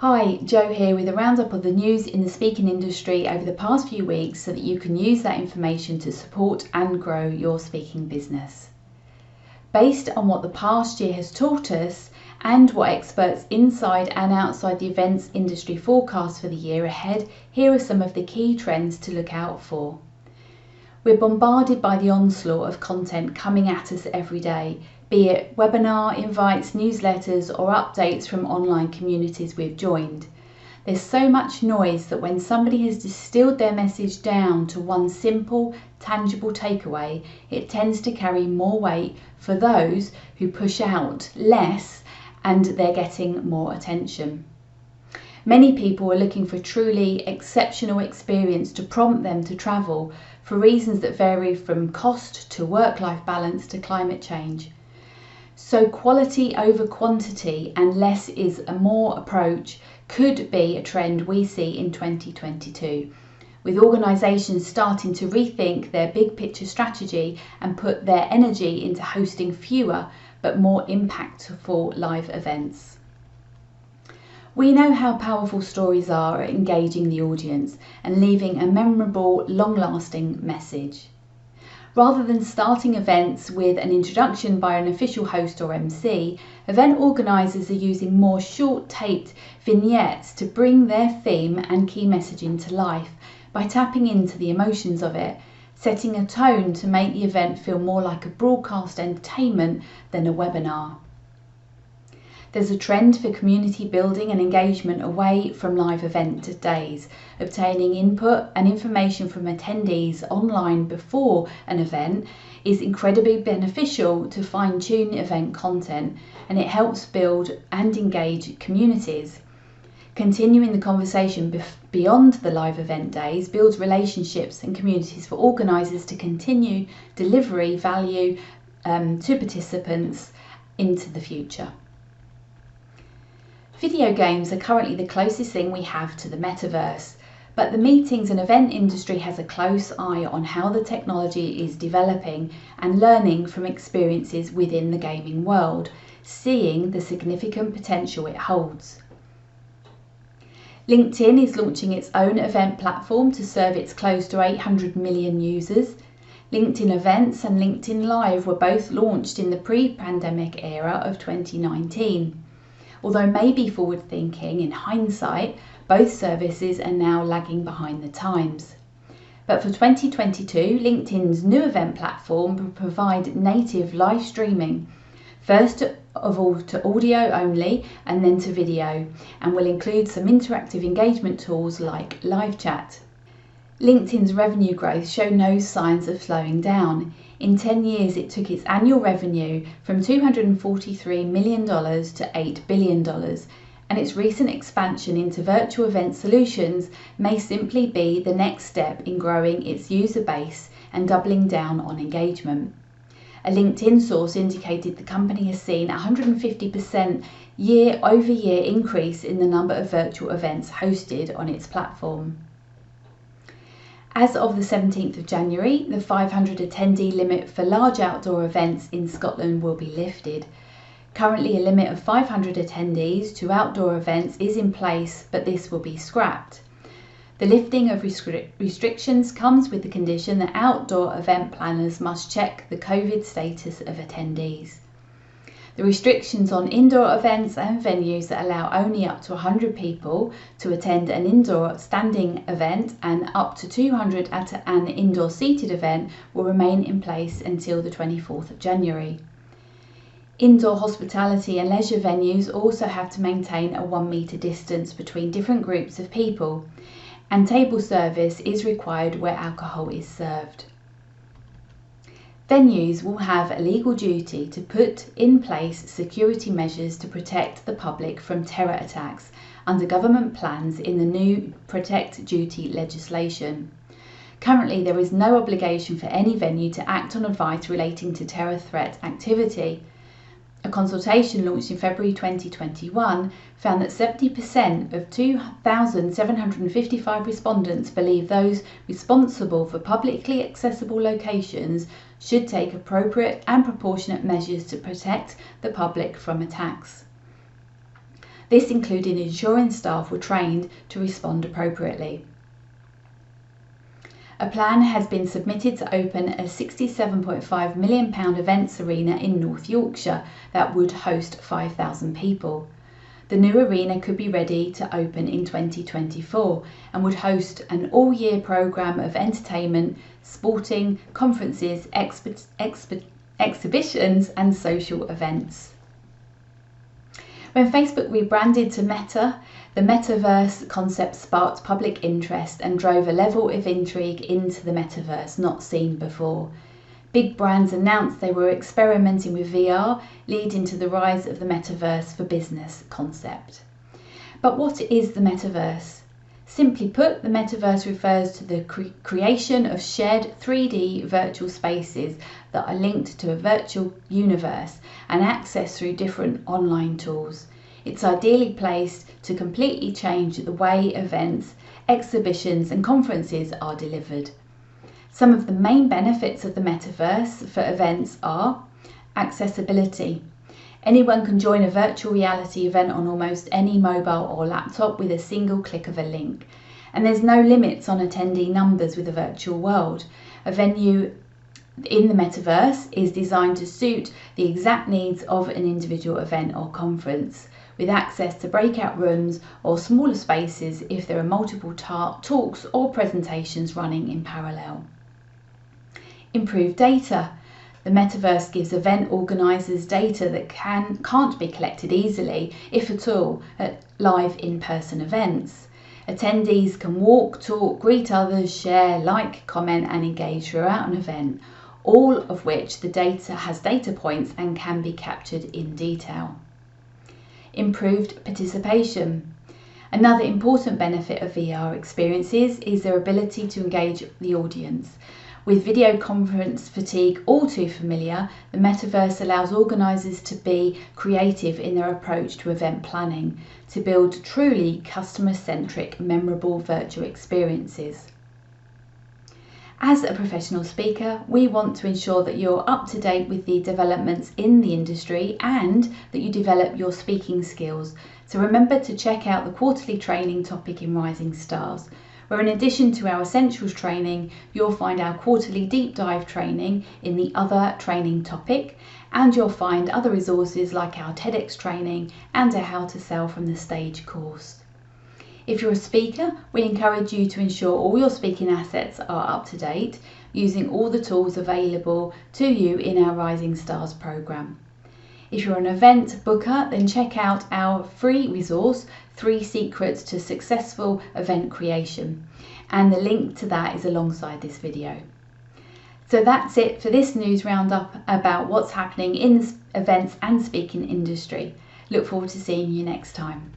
Hi, Jo here with a roundup of the news in the speaking industry over the past few weeks so that you can use that information to support and grow your speaking business. Based on what the past year has taught us and what experts inside and outside the events industry forecast for the year ahead, here are some of the key trends to look out for. We're bombarded by the onslaught of content coming at us every day, be it webinar invites, newsletters or updates from online communities we've joined. There's so much noise that when somebody has distilled their message down to one simple, tangible takeaway, it tends to carry more weight for those who push out less and they're getting more attention. Many people are looking for truly exceptional experience to prompt them to travel for reasons that vary from cost to work-life balance to climate change. So quality over quantity and less is a more approach could be a trend we see in 2022, with organisations starting to rethink their big picture strategy and put their energy into hosting fewer but more impactful live events. We know how powerful stories are at engaging the audience and leaving a memorable, long-lasting message. Rather than starting events with an introduction by an official host or MC, event organisers are using more short-taped vignettes to bring their theme and key messaging to life by tapping into the emotions of it, setting a tone to make the event feel more like a broadcast entertainment than a webinar. There's a trend for community building and engagement away from live event days. Obtaining input and information from attendees online before an event is incredibly beneficial to fine-tune event content, and it helps build and engage communities. Continuing the conversation beyond the live event days builds relationships and communities for organisers to continue delivery value to participants into the future. Video games are currently the closest thing we have to the metaverse, but the meetings and event industry has a close eye on how the technology is developing and learning from experiences within the gaming world, seeing the significant potential it holds. LinkedIn is launching its own event platform to serve its close to 800 million users. LinkedIn Events and LinkedIn Live were both launched in the pre-pandemic era of 2019. Although maybe forward-thinking in hindsight, both services are now lagging behind the times. But for 2022, LinkedIn's new event platform will provide native live streaming, first of all to audio only and then to video, and will include some interactive engagement tools like live chat. LinkedIn's revenue growth showed no signs of slowing down. In 10 years, it took its annual revenue from $243 million to $8 billion, and its recent expansion into virtual event solutions may simply be the next step in growing its user base and doubling down on engagement. A LinkedIn source indicated the company has seen a 150% year-over-year increase in the number of virtual events hosted on its platform. As of the 17th of January, the 500 attendee limit for large outdoor events in Scotland will be lifted. Currently, a limit of 500 attendees to outdoor events is in place, but this will be scrapped. The lifting of restrictions comes with the condition that outdoor event planners must check the COVID status of attendees. The restrictions on indoor events and venues that allow only up to 100 people to attend an indoor standing event and up to 200 at an indoor seated event will remain in place until the 24th of January. Indoor hospitality and leisure venues also have to maintain a 1 metre distance between different groups of people, and table service is required where alcohol is served. Venues will have a legal duty to put in place security measures to protect the public from terror attacks under government plans in the new Protect Duty legislation. Currently, there is no obligation for any venue to act on advice relating to terror threat activity. A consultation launched in February 2021 found that 70% of 2,755 respondents believe those responsible for publicly accessible locations should take appropriate and proportionate measures to protect the public from attacks. This included ensuring staff were trained to respond appropriately. A plan has been submitted to open a £67.5 million events arena in North Yorkshire that would host 5,000 people. The new arena could be ready to open in 2024 and would host an all-year programme of entertainment, sporting, conferences, exhibitions and social events. When Facebook rebranded to Meta, the Metaverse concept sparked public interest and drove a level of intrigue into the Metaverse not seen before. Big brands announced they were experimenting with VR, leading to the rise of the Metaverse for business concept. But what is the Metaverse? Simply put, the Metaverse refers to the creation of shared 3D virtual spaces that are linked to a virtual universe and accessed through different online tools. It's ideally placed to completely change the way events, exhibitions and conferences are delivered. Some of the main benefits of the Metaverse for events are accessibility. Anyone can join a virtual reality event on almost any mobile or laptop with a single click of a link. And there's no limits on attendee numbers with a virtual world. A venue in the Metaverse is designed to suit the exact needs of an individual event or conference, with access to breakout rooms or smaller spaces if there are multiple talks or presentations running in parallel. Improved data. The Metaverse gives event organisers data that can't be collected easily, if at all, at live in-person events. Attendees can walk, talk, greet others, share, like, comment and engage throughout an event, all of which the data has data points and can be captured in detail. Improved participation. Another important benefit of VR experiences is their ability to engage the audience. With video conference fatigue all too familiar, the Metaverse allows organisers to be creative in their approach to event planning, to build truly customer-centric, memorable virtual experiences. As a professional speaker, we want to ensure that you're up to date with the developments in the industry and that you develop your speaking skills. So remember to check out the quarterly training topic in Rising Stars, where in addition to our essentials training, you'll find our quarterly deep dive training in the other training topic, and you'll find other resources like our TEDx training and our How to Sell from the Stage course. If you're a speaker, we encourage you to ensure all your speaking assets are up to date, using all the tools available to you in our Rising Stars programme. If you're an event booker, then check out our free resource, 3 Secrets to Successful Event Creation, and the link to that is alongside this video. So that's it for this news roundup about what's happening in the events and speaking industry. Look forward to seeing you next time.